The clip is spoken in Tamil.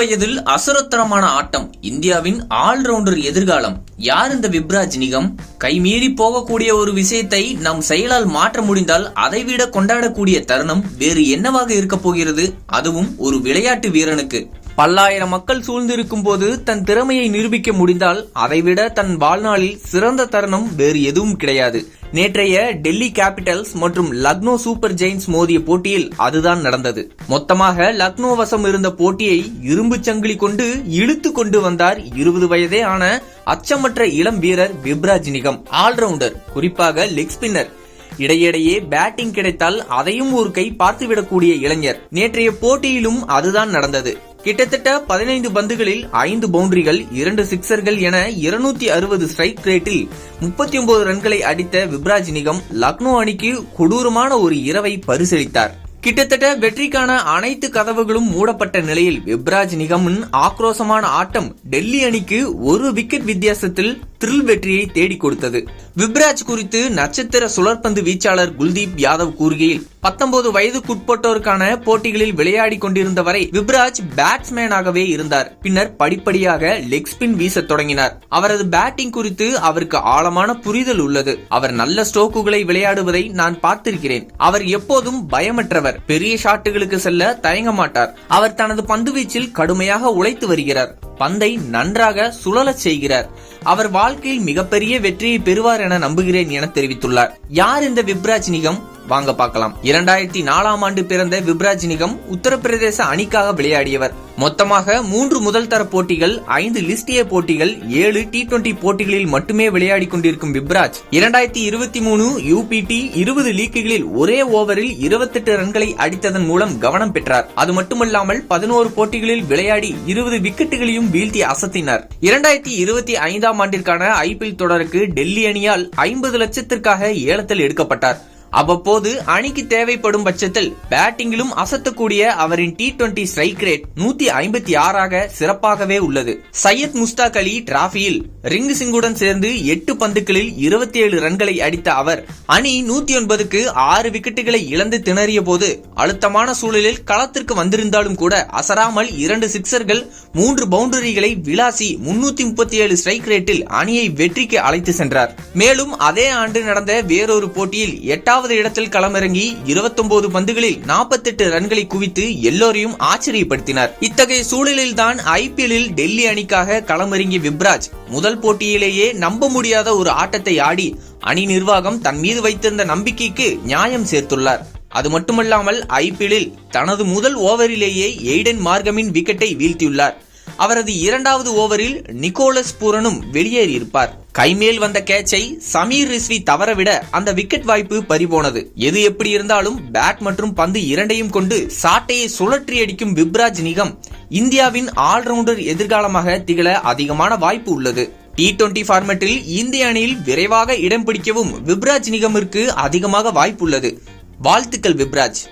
வயதில் அசுரத்தரமான ஆட்டம், இந்தியாவின் ஆல்ரவுண்டர் எதிர்காலம். யார் இந்த விப்ராஜ் நிகம்? கைமீறி போகக்கூடிய ஒரு விஷயத்தை நம் செயலால் மாற்ற முடிந்தால் அதைவிட கொண்டாடக்கூடிய தருணம் வேறு என்னவாக இருக்க போகிறது? அதுவும் ஒரு விளையாட்டு வீரனுக்கு. பல்லாயிரம் மக்கள் சூழ்ந்திருக்கும் போது தன் திறமையை நிரூபிக்க முடிந்தால் அதைவிட தன் வாழ்நாளில் சிறந்த தருணம் வேறு எதுவும் கிடையாது. நேற்றைய டெல்லி கேபிட்டல்ஸ் மற்றும் லக்னோ சூப்பர் ஜெயின்ஸ் மோதிய போட்டியில் அதுதான் நடந்தது. மொத்தமாக லக்னோ வசம் இருந்த போட்டியை இரும்பு சங்கிலி கொண்டு இழுத்து கொண்டு வந்தார் 20 வயதே ஆன அச்சமற்ற இளம் வீரர் விப்ராஜ் நிகம். ஆல்ரவுண்டர், குறிப்பாக லெக் ஸ்பின்னர். இடையிடையே பேட்டிங் கிடைத்தால் அதையும் ஒரு கை பார்த்துவிடக்கூடிய இளைஞர். நேற்றைய போட்டியிலும் அதுதான் நடந்தது. கிட்டத்தட்ட 15 பந்துகளில் 5 பவுண்டரிகள், 2 சிக்சர்கள் என 260 ஸ்ட்ரைக் ரேட்டில் 39 ரன்களை அடித்த விப்ராஜ் நிகம் லக்னோ அணிக்கு கொடூரமான ஒரு இரவை பரிசளித்தார். கிட்டத்தட்ட வெற்றிக்கான அனைத்து கதவுகளும் மூடப்பட்ட நிலையில் விப்ராஜ் நிகமின் ஆக்ரோசமான ஆட்டம் டெல்லி அணிக்கு ஒரு விக்கெட் வித்தியாசத்தில் த்ரில் வெற்றியை தேடி கொடுத்தது. விப்ராஜ் குறித்து நட்சத்திர சுழற்பந்து வீச்சாளர் குல்தீப் யாதவ் கூறுகையில், 19 வயதுக்குட்பட்டோருக்கான போட்டிகளில் விளையாடி கொண்டிருந்த வரை விப்ராஜ் பேட்ஸ்மேனாகவே இருந்தார். பின்னர் படிப்படியாக லெக் ஸ்பின் வீச தொடங்கினார். அவரது பேட்டிங் குறித்து அவருக்கு ஆழமான புரிதல் உள்ளது. அவர் நல்ல ஸ்ட்ரோக்குகளை விளையாடுவதை நான் பார்த்திருக்கிறேன். அவர் எப்போதும் பயமற்றவர். பெரிய ஷாட்டுகளுக்கு செல்ல தயங்க மாட்டார். அவர் தனது பந்து வீச்சில் கடுமையாக உழைத்து வருகிறார். பந்தை நன்றாக சுழலச் செய்கிறார். அவர் வாழ்க்கையில் மிகப்பெரிய வெற்றியை பெறுவார் என நம்புகிறேன் என தெரிவித்துள்ளார். யார் இந்த விப்ராஜ் நிகம்? வாங்க பார்க்கலாம். 2004ஆம் ஆண்டு பிறந்த விப்ராஜ் நிகம் உத்தரப்பிரதேச அணிக்காக விளையாடியவர். மொத்தமாக 3 முதல் தர போட்டிகள், 5 லிஸ்ட் ஏ போட்டிகள், 7 T20 போட்டிகளில் மட்டுமே விளையாடி கொண்டிருக்கும் விப்ராஜ் 2023 UPT 20 லீக்குகளில் ஒரே ஓவரில் 28 ரன்களை அடித்ததன் மூலம் கவனம் பெற்றார். அது மட்டுமல்லாமல் 11 போட்டிகளில் விளையாடி 20 விக்கெட்டுகளையும் வீழ்த்தி அசத்தினார். 2025ஆம் ஆண்டிற்கான IPL தொடருக்கு டெல்லி அணியால் 50 லட்சத்திற்காக ஏலத்தில் எடுக்கப்பட்டார். அவ்வப்போது அணிக்கு தேவைப்படும் பட்சத்தில் பேட்டிங்கிலும் அசத்தக்கூடிய அவரின் T20 ஸ்ட்ரைக் ரேட் 156ஆக சிறப்பாகவே உள்ளது. சையத் முஸ்தாக் அலி டிராபியில் ரிங் சிங்குடன் சேர்ந்து 8 பந்துகளில் 27 ரன்களை அடித்த அவர் அணி 109க்கு 6 விக்கெட்டுகளை இழந்து திணறிய போது அழுத்தமான சூழலில் களத்திற்கு வந்திருந்தாலும் கூட அசராமல் 2 சிக்சர்கள், 3 பவுண்டரிகளை விளாசி 337 ஸ்ட்ரைக் ரேட்டில் அணியை வெற்றிக்கு அழைத்து சென்றார். மேலும் அதே ஆண்டு நடந்த வேறொரு போட்டியில் 8வது இடத்தில் களமிறங்கி 29 பந்துகளில் 48 ரன்களை குவித்து எல்லோரையும் ஆச்சரியப்படுத்தினார். இத்தகைய சூழலில்தான் IPLல் டெல்லி அணிக்காக களமிறங்கிய விப்ராஜ் முதல் போட்டியிலேயே நம்ப முடியாத ஒரு ஆட்டத்தை ஆடி அணி நிர்வாகம் தன் மீது வைத்திருந்த நம்பிக்கைக்கு நியாயம் சேர்த்துள்ளார். அது மட்டுமல்லாமல் IPLல் தனது முதல் ஓவரிலேயே எய்டன் மார்கமின் விக்கெட்டை வீழ்த்தியுள்ளார். அவரது 2வது ஓவரில் நிக்கோலஸ் பூரனும் வெளியேறியிருப்பார். கைமேல் வந்த கேட்சை சமீர் ரிஸ்வி தவறவிட அந்த விக்கெட் வாய்ப்பு பறிபோனது. எது எப்படி இருந்தாலும் பேட் மற்றும் பந்து இரண்டையும் கொண்டு சாட்டையை சுழற்றி அடிக்கும் விப்ராஜ் நிகம் இந்தியாவின் ஆல்ரவுண்டர் எதிர்காலமாக திகழ அதிகமான வாய்ப்பு உள்ளது. T20 ஃபார்மேட்டில் இந்திய அணியில் விரைவாக இடம் பிடிக்கவும் விப்ராஜ் நிகமிற்கு அதிகமாக வாய்ப்புள்ளது. வாழ்த்துக்கள் விப்ராஜ்.